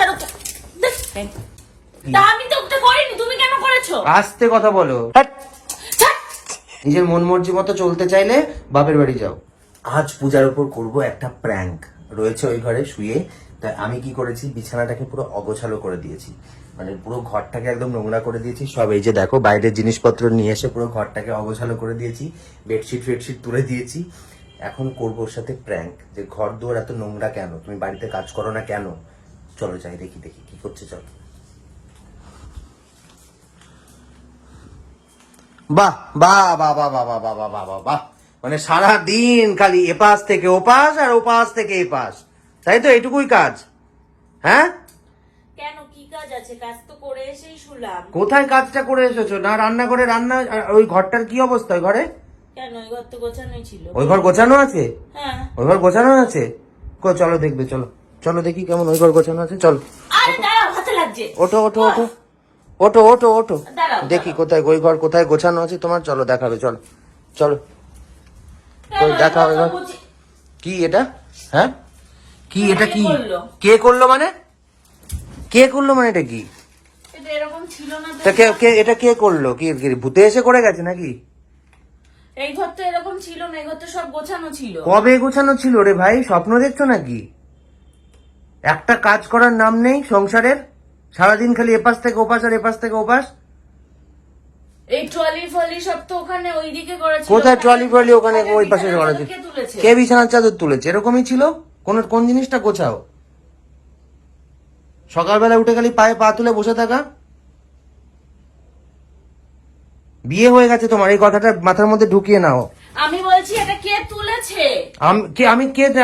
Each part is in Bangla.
ছাড়ো। তা আমি তো ওটা করিনি, তুমি কেন করেছো? আস্তে কথা বলো। নিজের মন মর্জি মতো চলতে চাইলে বাপের বাড়ি যাও। আজ পূজার উপর করব একটা প্র্যাঙ্ক। রয়েছে ওই ঘরে শুয়ে, তাই আমি কি করেছি, বিছানাটাকে পুরো অগোছালো করে দিয়েছি, মানে পুরো ঘরটাকে একদম নোংরা করে দিয়েছি। সব এই যে দেখো বাইরের জিনিসপত্র নিয়ে এসে পুরো ঘরটাকে অগোছালো করে দিয়েছি, বেডশিট ফেডশিট তুলে দিয়েছি। এখন করবো ওর সাথে প্র্যাঙ্ক, যে ঘর দুয়ার এত নোংরা কেন, তুমি বাড়িতে কাজ করো না কেন। চলো যাই, দেখি দেখি কি করছে, চলো। বাহ বাহ বাহ বাহ বাহ বাহ বাহ বাহ বাহ বাহ বাহ, মানে সারা দিন খালি এপাশ থেকে ওপাশ আর ওপাশ থেকে এপাশ, তাই তো? এটুকুই কাজ? হ্যাঁ, কেন, কি কাজ আছে? কাজ তো করে এসেই শুলাম। কোথায় কাজটা করে এসেছো? না রান্না করে রান্না, ওই ঘরটার কি অবস্থা? ওই ঘরে, কেন, ওই ঘর তো গোছানোই ছিল। ওই ঘর গোছানো আছে? হ্যাঁ। ওই ঘর গোছানো আছে? চলো দেখবে, চলো চলো দেখি কেমন ওই ঘর গোছানো আছে, চলো। আরে দাঁড়াও, হাতে লাগছে। ওঠো ওঠো ওঠো ওঠো ওঠো ওঠো, দাঁড়াও, দেখি কোথায় ওই ঘর কোথায় গোছানো আছে তোমার, চলো দেখাবে, চলো চলো। কেন, ওই দেখাও এই ঘর এবার। তো গুছি- কি এটা? হ্যাঁ, কি এটা? কি কে করলো? কে করলো মানে? কে করলো মানে এটা কি? এটা এরকম ছিল না তো। তা কে কে এটা কে করলো? কি কি ভূতে এসে করে গেছে নাকি? এই ঘর তো এরকম ছিল না, এই ঘর তো সব গোছানো ছিল। কবে গোছানো ছিল রে ভাই? স্বপ্ন দেখছো নাকি? একটা কাজ করার নাম নেই সংসারের, সারাদিন খালি এপাশ থেকে ওপাশ আর এপাশ থেকে ওপাশ। এই ট্রলি ফলি সব তো ওখানে ওইদিকে করেছিল। কোথায় ট্রলি ফ্রলি? ওখানে ওই পাশে বিছানার করা চাদর আছে। কে তুলেছে? কে বিছানার চাদর তুলেছে? এরকমই ছিল। কোন জিনিসটা গোছাও? সকালবেলা উঠে খালি পায়ে পা তুলে বসে থাকা। বিয়ে হয়ে গেছে তোমার, এই কথাটা মাথার মধ্যে ঢুকিয়ে নাও। আমি বলছি এটা কে তুলেছে?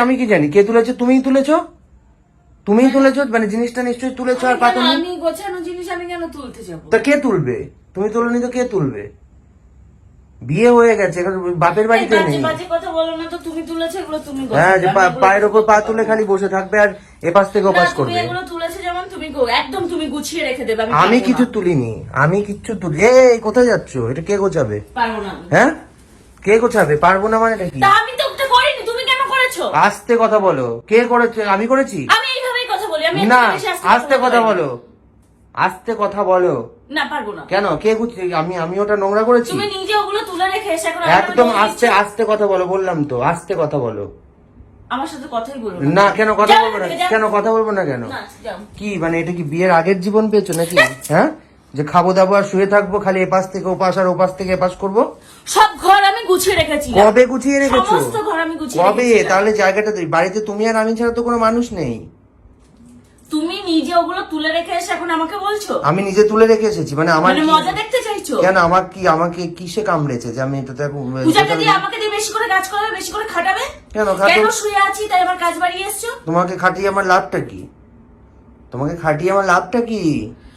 আমি কি জানি কে তুলেছে? তুমিই তুলেছো, তুমিই তুলেছো, মানে জিনিসটা নিশ্চয়ই তুলেছো। আর পা তুমি, আমি গোছানো জিনিস আমি কেন তুলতে যাবো? তা কে তুলবে? তুমি তুলনি তো কে তুলবে? বিয়ে হয়ে গেছে, এখন বাপের বাড়িতে এই বাজে নেই। বাজে কথা বলো না তো, তুমি তুলেছো এগুলো, তুমি হ্যাঁ, যে গোছাবে, আমি এগুলো পায়ের ওপর পা তুলতে তুলে পারবো খালি না। বসে থাকবে আর এপাশ থেকে না, ওপাশ তুমি করবে। এগুলো তুলেছো যেমন তুমি একদম তুমি গুছিয়ে রেখে দেবে। আমি পারবো কিছু না। তুলিনি, আমি কিচ্ছু তুলি। কোথায় যাচ্ছ? এটা কে গোছাবে? পারবো না আমি। হ্যাঁ, কে গোছাবে? পারবো না মানে এটা কি? তা আমি তো ওটা করিনি, তুমি কেন করেছো? আস্তে কথা বলো। কে করেছে? আমি করেছি? আমি এইভাবেই কথা বলি, আমি না, এত বেশি আস্তে কথা বলো, আস্তে কথা বলো। না, পারবো না। কেন? কে গুছিয়ে? আমি ওটা নোংরা করেছি? তুমি নিজে ওগুলো তুলে রেখে এসে এখন আমাকে একদম দোষ আস্তে দিচ্ছ। আস্তে কথা বলো, বললাম তো আস্তে কথা বলো। আমার সাথে কথাই বলবো না কেন কথা যাও বলবো না? এখান থেকে, যাও। কেন কথা বলবো না কেন? না, যাও। কি মানে এটা কি বিয়ের আগের জীবন পেয়েছো নাকি? হ্যাঁ, যে খাবো দাবো আর শুয়ে থাকবো, খালি এপাশ থেকে ওপাশ আর ওপাশ থেকে এপাশ করবো। সব ঘর আমি গুছিয়ে রেখেছি। কবে গুছিয়ে রেখেছো? সমস্ত ঘর আমি গুছিয়ে কবে? রেখেছিলাম। তাহলে জায়গাটা বাড়িতে তুমি আর আমি ছাড়া তো কোনো মানুষ নেই। তুমি নিজে ওগুলো তুলে রেখে এসে এখন আমাকে বলছো? আমি নিজে তুলে রেখে এসেছি মানে আমার মানে কি- মজা দেখতে চাইছো? কেন আমাকে কিসে কামড়েছে যে আমি এটাতে পূজাকে দিয়ে আমাকে দিয়ে বেশি করে কাজ করাবে, বেশি করে খাটাবে? কেন খাটো? কেন শুয়ে আছি তাই আমার কাজ বাড়িয়ে এসছো? তোমাকে খাটিয়ে আমার লাভটা কি? তোমাকে খাটিয়ে আমার লাভটা কি?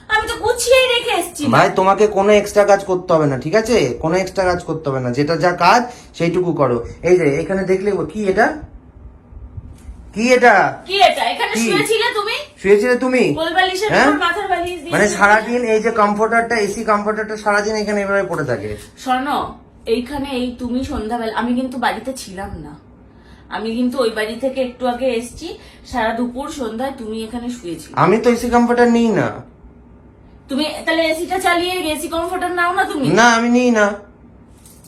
আমি তো গুছিয়েই রেখে এসছি না। ভাই তোমাকে কোনো এক্সট্রা কাজ করতে হবে না, ঠিক আছে? কোনো এক্সট্রা কাজ করতে হবে না, যেটা যা কাজ সেইটুকু করো। এই যে এখানে দেখলে কি এটা? কি এটা? কি এটা? এখানে কি? শুয়েছিলে তুমি? শুয়েছিলে তুমি? কোল বালিশের হ্যাঁ? উপর মাথার বালিশ দিয়ে। মানে সারাদিন এই যে কমফোর্টারটা, এসি কমফোর্টারটা সারাদিন এখানে এভাবে পড়ে থাকে। শোনো, এইখানে এই তুমি সন্ধ্যাবেলা, আমি কিন্তু বাড়িতে ছিলাম না, আমি কিন্তু ওই বাড়ি থেকে একটু আগে এসেছি। সারা দুপুর সন্ধ্যায় তুমি এখানে শুয়েছিলে। আমি তো এসি কমফোর্টার নিই না। তুমি তাহলে এসিটা চালিয়ে এসি কমফোর্টার নাও না তুমি? না আমি নিই না,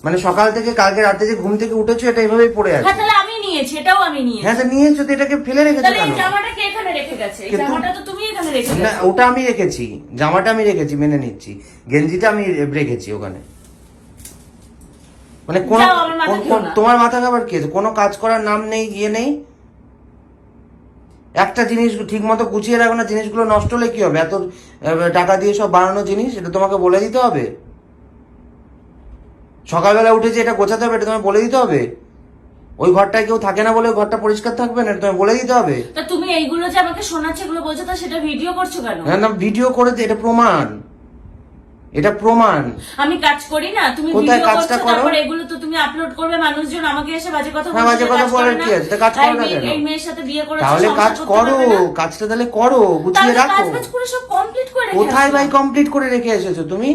মানে সকাল থেকে কালকে রাতে যে ঘুম থেকে উঠেছো এটা এইভাবেই পড়ে আছে। হ্যাঁ, তাহলে আমি নিয়েছি, এটাও আমি নিয়েছি। হ্যাঁ, তো নিয়েছো তো, এটাকে ফেলে রেখেছো তাহলে কেন? এই জামাটা কে এখানে রেখে গেছে? এই কিন্তু- জামাটা তো তুমি এখানে রেখে না, গেছো। ওটা আমি রেখেছি, জামাটা আমি রেখেছি, মেনে নিচ্ছি। গেঞ্জিটা আমি রেখেছি ওখানে। মানে কোন যাও, আমার মাথা খেও না। তোমার মাথা খাবার কি আছে? কোনো কাজ করার নাম নেই, ইয়ে নেই। একটা জিনিস ঠিক মতো গুছিয়ে রাখো না, জিনিসগুলো নষ্ট হলে কি হবে? এত টাকা দিয়ে সব বানানো জিনিস, এটা তোমাকে বলে দিতে হবে? সকালবেলা উঠে যে এটা গোছাতে হবে এটা তোমায় বলে দিতে হবে? ওই ঘরটায় কেউ থাকে না বলে ওই ঘরটা পরিষ্কার থাকবে না, এটা তোমায় বলে দিতে হবে? তা তুমি এইগুলো যে আমাকে শোনাচ্ছে, এগুলো বলছো, তো সেটা ভিডিও করছো কেন? না না, ভিডিও করে এটা প্রমাণ, এটা প্রমাণ। আমি কাজ করি না, তুমি কোথায় ভিডিও কাজটা করছো, করো? তারপর এগুলো তো তুমি আপলোড করবে, মানুষজন আমাকে এসে বাজে কথা হ্যাঁ, বলছে, বাজে যে কথা কাজ বলার করে কি না। আছে? তা কাজ করো না কেন? এই মেয়ের সাথে বিয়ে করেছো, তাহলে সংসার কাজ করতে করো, পারবে না? কাজটা তাহলে করো, গুছিয়ে তাহলে রাখো। কাজ করে সব কমপ্লিট করে রেখে কোথায় ভাই আসলাম। কমপ্লিট করে রেখে এসেছো তুমি?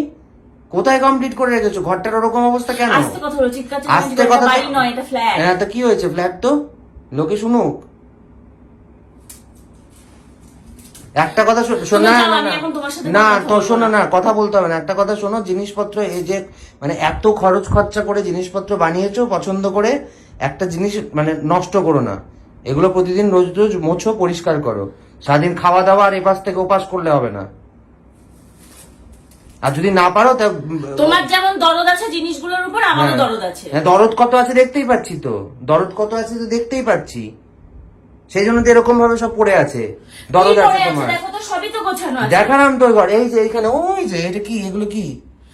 কোথায় কমপ্লিট করে রেখেছো? ঘরটার ওরকম অবস্থা কেন? আস্তে কথা বলো, চিৎকার আস্তে চেঁচামেচি কথা করো, তো- বাড়ি নয়, এটা ফ্ল্যাট। হ্যাঁ, তা কি হয়েছে? ফ্ল্যাট তো, লোকে শুনুক। একটা কথা শোন তুমি না যাও, না আমি না এখন তোমার সাথে না কথা তো বলবো শোনো না। না, কথা বলতে হবে না, একটা কথা শোনো, জিনিসপত্র এই যে মানে এত খরচ খরচা করে জিনিসপত্র বানিয়েছো পছন্দ করে, একটা জিনিস মানে নষ্ট করো না। এগুলো প্রতিদিন রোজ রোজ মোছো, পরিষ্কার করো। সারাদিন খাওয়া দাওয়া আর এপাশ থেকে ওপাশ করলে হবে না। আর যদি না পারো তা তোমার যেমন দরদ আছে জিনিসগুলোর উপর, আমারও দরদ আছে। হ্যাঁ, দরদ কত আছে দেখতেই পাচ্ছি তো, দরদ কত আছে তো দেখতেই পাচ্ছি, সেই জন্য তো এরকম ভাবে সব পড়ে আছে, দরদ কি আছে পড়ে আছে তোমার। দেখো তো, সবই তো গোছানো আছে। দেখালাম তো ঘর, এই যে এইখানে, ওই যে এটা কি, এগুলো কি,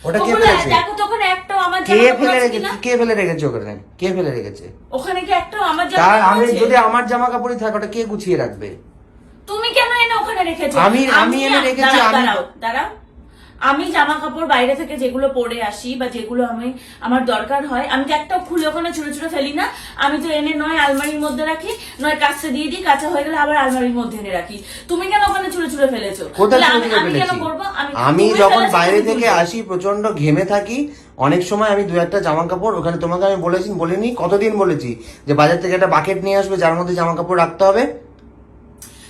ওটা কে ওগুলো ফেলেছে? দেখো তো, ওখানে একটাও আমার কে জামা কাপড় ফেলে আছে রেখেছে? কিনা? কে ফেলে রেখেছে ওখানে? কে ফেলে রেখেছে? ওখানে কি একটাও আমার জামা তার কাপড় আমি আছে? যদি আমার জামা কাপড়ই থাকে ওটা কে গুছিয়ে রাখবে? তুমি কেন এনে ওখানে রেখেছো? আমি এনে রেখেছি, দাঁড়াও দাঁড়াও, আমি জামা কাপড় বাইরে থেকে যেগুলো পরে আসি বা যেগুলো আমার দরকার হয়, আমি তো একটাও খুলে ওখানে ছুঁড়ে ছুঁড়ে ফেলি না। আমি তো এনে নয় আলমারির মধ্যে রাখি, নয় কাচতে দিয়ে দিই, কাঁচা হয়ে গেলে আবার আলমারির মধ্যে এনে রাখি। তুমি কেন ওখানে ছুঁড়ে ছুঁড়ে ফেলেছো? কোথায় তাহলে ছুঁড়ে আমি কেন ফেলেছি? করবো? আমি তুমি যখন ফেলেছো, বাইরে তুমি থেকে তুলবে। আসি প্রচন্ড ঘেমে থাকি, অনেক সময় আমি দু একটা জামা কাপড় ওখানে, তোমাকে আমি বলিনি কতদিন বলেছি যে বাজার থেকে একটা বাকেট নিয়ে আসবে যার মধ্যে জামা কাপড় রাখতে হবে।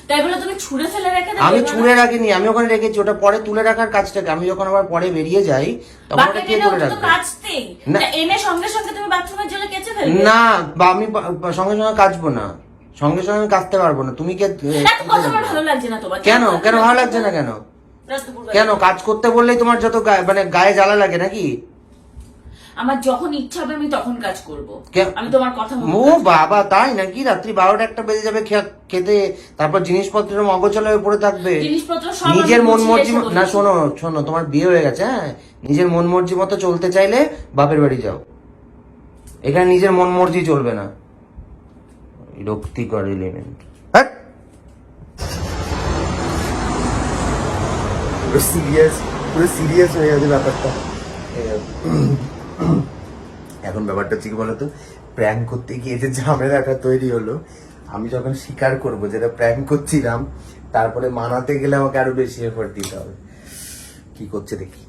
তাই বলে তুমি ছুঁড়ে ফেলে রেখে দেবে? আমি ছুঁড়ে রাখিনি, আমি ওখানে রেখেছি, ওটা পরে তুলে রাখার কাজটাকে, আমি যখন আবার পরে বেরিয়ে যাই তখন ওটা বাকেট কে এনে তুলে ওটা তো রাখবে? কাচতেই, না। তা এনে সঙ্গে সঙ্গে তুমি বাথরুমের জলে কেচে ফেলবে? না, বা আমি সঙ্গে সঙ্গে কাচবো না, সঙ্গে সঙ্গে কাচতে পারবো না, তুমি কে এত কথা আমার ভালো লাগছে না তোমার। কেন কেন ভালো লাগছে না কেন? কেন কাজ করতে বললেই তোমার যত মানে গায়ে জ্বালা লাগে নাকি? আমার যখন ইচ্ছা হবে আমি তখন কাজ করব। কে- আমি তোমার কথা মতো ও কাজ করবো। বাবা, তাই নাকি? রাত্রি 12টা 1টা বেজে যাবে খেতে, তারপর জিনিসপত্র অগোছালো হয়ে পড়ে থাকবে। জিনিসপত্র সব নিজের আমি মন গুছিয়ে মর্জি রেখে না, বলেছি। শোনো শোনো, তোমার বিয়ে হয়ে গেছে, হ্যাঁ, নিজের মন মর্জি মতো চলতে চাইলে বাপের বাড়ি যাও, এখানে নিজের মন মর্জি চলবে না। বিরক্তিকর এলিমেন্ট। পুরো সিরিয়াস হয়ে গেছে ব্যাপারটা। এখন ব্যাপারটা হচ্ছে কি বলতো, প্র্যাঙ্ক করতে গিয়ে যে ঝামেলাটা তৈরি হলো, আমি যখন স্বীকার করবো যেটা প্র্যাঙ্ক করছিলাম, তারপরে মানাতে গেলে আমাকে আরো বেশি এফোর্ট দিতে হবে। কি করছে দেখি।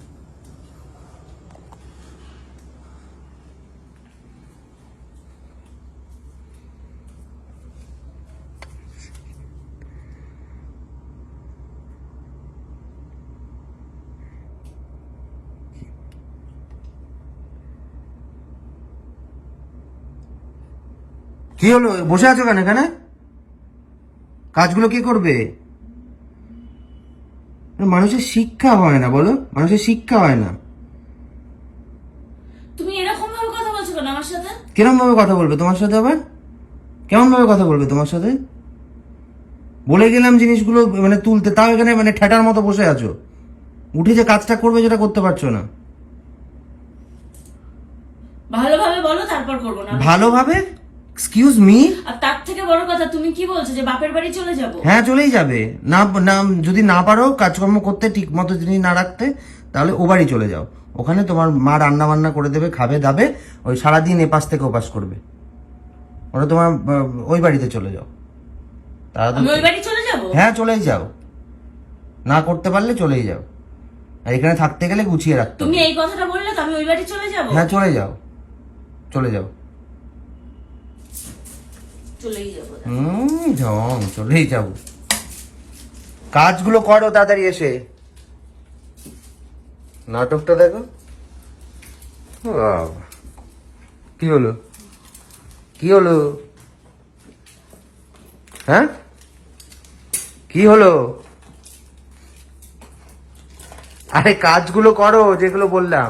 কি হলো, বসে আছো কেন এখানে? কাজগুলো কি করবে? মানুষের শিক্ষা হয় না, বলো, মানুষের শিক্ষা হয় না। তুমি এরকম ভাবে কথা বলছো কেন আমার সাথে? কিরম ভাবে কথা বলবে তোমার সাথে আবার? কেমন ভাবে কথা বলবে তোমার সাথে? বলে গেলাম জিনিসগুলো মানে তুলতে, তাও এখানে মানে ঠেটার মতো বসে আছো, উঠে যে কাজটা করবে যেটা করতে পারছো না। ভালোভাবে বলো, তারপর করবো না। ভালোভাবে? Excuse me? আর তার থেকে বড় কথা, তুমি কি বলছো যে বাপের বাড়ি চলে যাবো? হ্যাঁ, চলেই যাবে। না না, যদি না পারো কাজকর্ম করতে, ঠিক মতো জিনিস না রাখতে, তাহলে ও বাড়ি চলে যাও। ওখানে তোমার মা রান্না বান্না করে দেবে, খাবে দাবে, ওই সারাদিন এপাশ থেকে ওপাশ করবে। ওটা তোমার ওই বাড়িতে চলে যাও তাড়াতাড়ি। আমি ওই বাড়ি চলে যাবো? হ্যাঁ, চলেই যাও, না করতে পারলে চলেই যাও। আর এখানে থাকতে গেলে গুছিয়ে রাখতে তুমি হবে। এই কথাটা বললে তো আমি ওই বাড়ি চলে যাবো? হ্যাঁ, চলে যাও, চলে যাও। চলেই যাবো। ঢং, চলেই যাবো। কাজগুলো করো তাড়াতাড়ি এসে। নাটকটা দেখো। বাবা, কি হলো, কি হলো, হ্যাঁ, কি হলো? আরে কাজগুলো করো যেগুলো বললাম।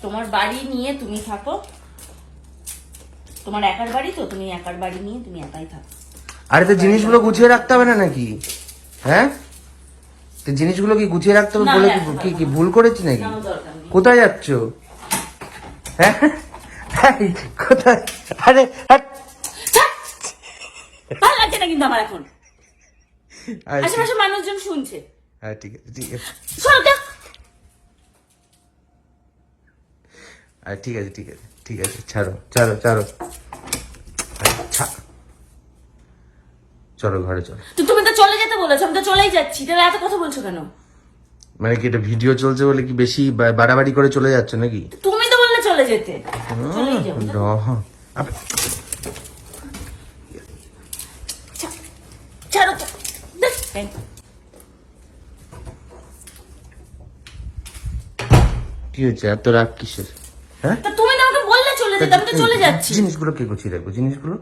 তোমার বাড়ি নিয়ে তুমি থাকো, তোমার একার বাড়ি তো, তুমি একার বাড়ি নিয়ে তুমি একাই থাকো। আরে তো জিনিসগুলো গুছিয়ে রাখতে হবে না নাকি? হ্যাঁ, তো জিনিসগুলো কি গুছিয়ে রাখতে হবে না, বলে না, কি কি ভুল করেছি নাকি? কোনো দরকার নেই। কোথায় যাচ্ছ? হ্যাঁ, এই, কোথায়? আরে হাট। ভালো লাগছে না কিন্তু আমার এখন, আরে, আশেপাশে মানুষজন শুনছে। হ্যাঁ, ঠিক আছে, ঠিক আছে, চলো তো। আরে ঠিক আছে, ঠিক আছে, ঠিক আছে, ছাড়ো ছাড়ো ছাড়ো। আচ্ছা, চলো ঘরে চলো। তো তুমি তো চলে যেতে বলেছো, আমি তো চলেই যাচ্ছি, তাহলে এত কথা বলছো কেন? মানে কি এটা ভিডিও চলছে বলে কি বেশি বাড়াবাড়ি করে চলে যাচ্ছে নাকি? তুমি তো বললে চলে যেতে, চলেই যাবো। ছাড়ো তো। দেখ, কি হয়েছে এত রাগ কিসের? হ্যাঁ, তা তুমি না আমাকে বললে চলে যেতে, আমি তো চলে যাচ্ছি। জিনিসগুলো কে গুছিয়ে রাখবে? জিনিসগুলো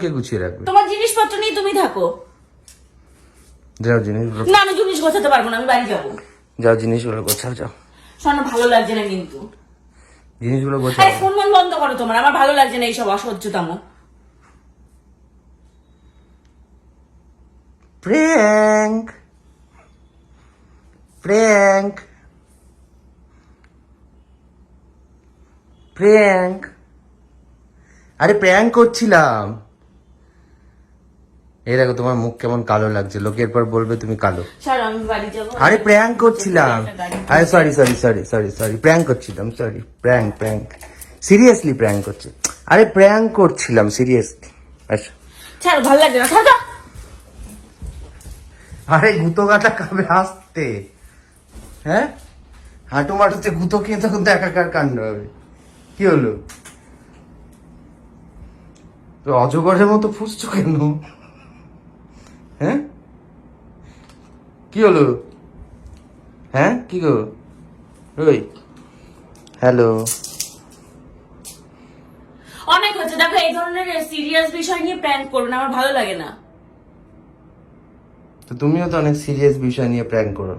কে গুছিয়ে রাখবে? তোমার জিনিসপত্র নিয়ে তুমি থাকো। যাও জিনিসগুলো, না আমি জিনিস গোছাতে পারবো না, আমি বাড়ি যাবো। যাও জিনিসগুলো গোছাও, যাও শোনো ভালো লাগছে না কিন্তু। জিনিসগুলো গোছাও। আরে ফোন বন্ধ করো তোমার, আমার ভালো লাগছে না এইসব অসহ্যতম। প্র্যাঙ্ক প্র্যাঙ্ক প্র্যাঙ্ক, আরে প্র্যাঙ্ক করছিলাম। এই দেখো তোমার মুখ কেমন কালো লাগছে, লোকের পর বলবে তুমি কালো। ছাড়ো আমি বাড়ি যাবো। আরে প্র্যাঙ্ক করছিলাম, আরে সরি প্র্যাঙ্ক করছিলাম, সরি প্র্যাঙ্ক সিরিয়াসলি প্র্যাঙ্ক করছি, আরে প্র্যাঙ্ক করছিলাম সিরিয়াসলি। আচ্ছা ছাড়ো, ভালো লাগছে না, ছাড়ো। আরে গুতো গাটা খাবে আসতে, হ্যাঁ হাঁটু মাটুতে গুতো খেয়ে তখন তো একাকার কাণ্ড হবে। কি হলো, তো অজগরের মতো ফুসছো কেন? হ্যাঁ কি হলো? হ্যাঁ কি গো, ওই হ্যালো। অনেক হচ্ছে, দেখো এই ধরনের সিরিয়াস বিষয় নিয়ে প্র্যাঙ্ক করো না, আমার ভালো লাগে না। তো তুমিও তো অনেক সিরিয়াস বিষয় নিয়ে প্র্যাঙ্ক করো।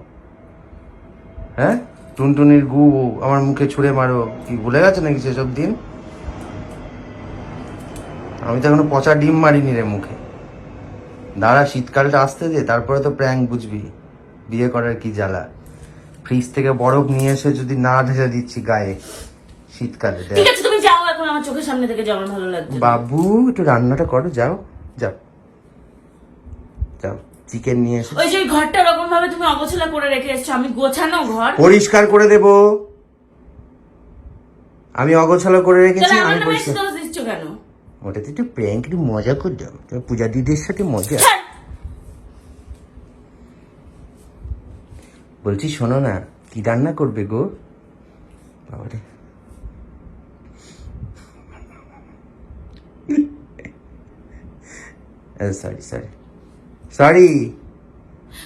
হ্যাঁ, টুনটুনির গু আমার মুখে ছুঁড়ে মারো, কি ভুলে গেছো নাকি সেসব দিন? আমি তো এখনো পচা ডিম মারিনি রে মুখে। দাঁড়া শীতকালটা আসতে দে, তারপরে তো প্র্যাঙ্ক বুঝবি বিয়ে করার কি জ্বালা। ফ্রিজ থেকে বরফ নিয়ে এসে যদি না ঢেলে দিচ্ছি গায়ে শীতকালে, দেখ। ঠিক আছে তুমি যাও এখন, আমার চোখের সামনে থেকে যাও, আমার ভালো লাগছে না। বাবু একটু রান্নাটা করো, যাও যাও যাও, চিকেন নিয়ে এসে ওই যে ওই ঘরটা ওরকম ভাবে তুমি অগোছালো করে রেখে এসছো, আমি গোছানো ঘর। পরিষ্কার করে দেব। আমি অগোছালো করে রেখেছি, তাহলে আমি আমার নামে পরিষ্কার। দোষ দিচ্ছ কেন? ওটাতে একটু প্র্যাঙ্ক, একটু মজা করলাম, পূজা দিদির সাথে মজা। ছাড়। বলছি শোনো না, কি রান্না করবে গো? বাবারে, সরি।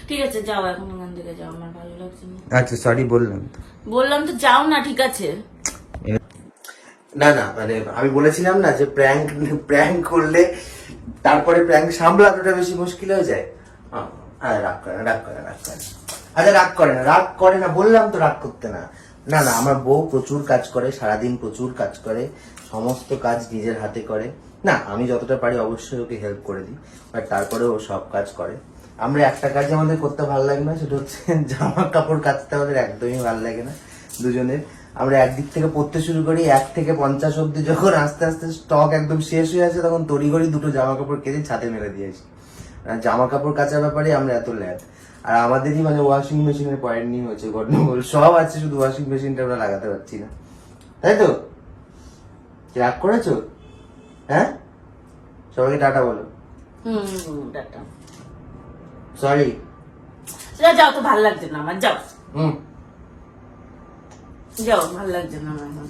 ঠিক আছে যাও এখন এখান থেকে যাও, আমার ভালো লাগছে না। আচ্ছা সরি বললাম তো। বললাম তো যাও না, ঠিক আছে। না মানে আমি বলেছিলাম না যে প্র্যাঙ্ক করলে তারপরে প্র্যাঙ্ক সামলানোটা বেশি মুশকিল হয়ে যায়। আরে রাগ করে না, আচ্ছা রাগ করে না বললাম তো, রাগ করতে না। না আমার বউ প্রচুর কাজ করে, সারাদিন প্রচুর কাজ করে, সমস্ত কাজ নিজের হাতে করে। না আমি যতটা পারি অবশ্যই ওকে হেল্প করে দিই, বাট তারপরে ও সব কাজ করে। আমরা একটা কাজ আমাদের করতে ভালো লাগে না, সেটা হচ্ছে জামা কাপড় কাচতে আমাদের একদমই ভালো লাগে না দুজনের। আমরা একদিক থেকে পড়তে শুরু করি, 1 থেকে 50 অব্দি যখন আস্তে আস্তে স্টক একদম শেষ হয়ে আসে, তখন তড়িঘড়ি 2টো জামা কাপড় কেটে ছাদে মেরে দিয়েছি। জামা কাপড় কাচার ব্যাপারে আমরা এত ল্যাদ। আর আমাদেরই মানে ওয়াশিং মেশিনের পয়েন্ট নিয়ে হয়েছে গন্ডগোল, সব আছে শুধু ওয়াশিং মেশিনটা আমরা লাগাতে পারছি না, তাই তো? রাগ করেছো? হ্যাঁ, সবাইকে টাটা বলো। টাটা। সরি। যাও তো, ভালো লাগছে না আমার, যাও। হুম, যাও, ভালো লাগছে না আমার এখন।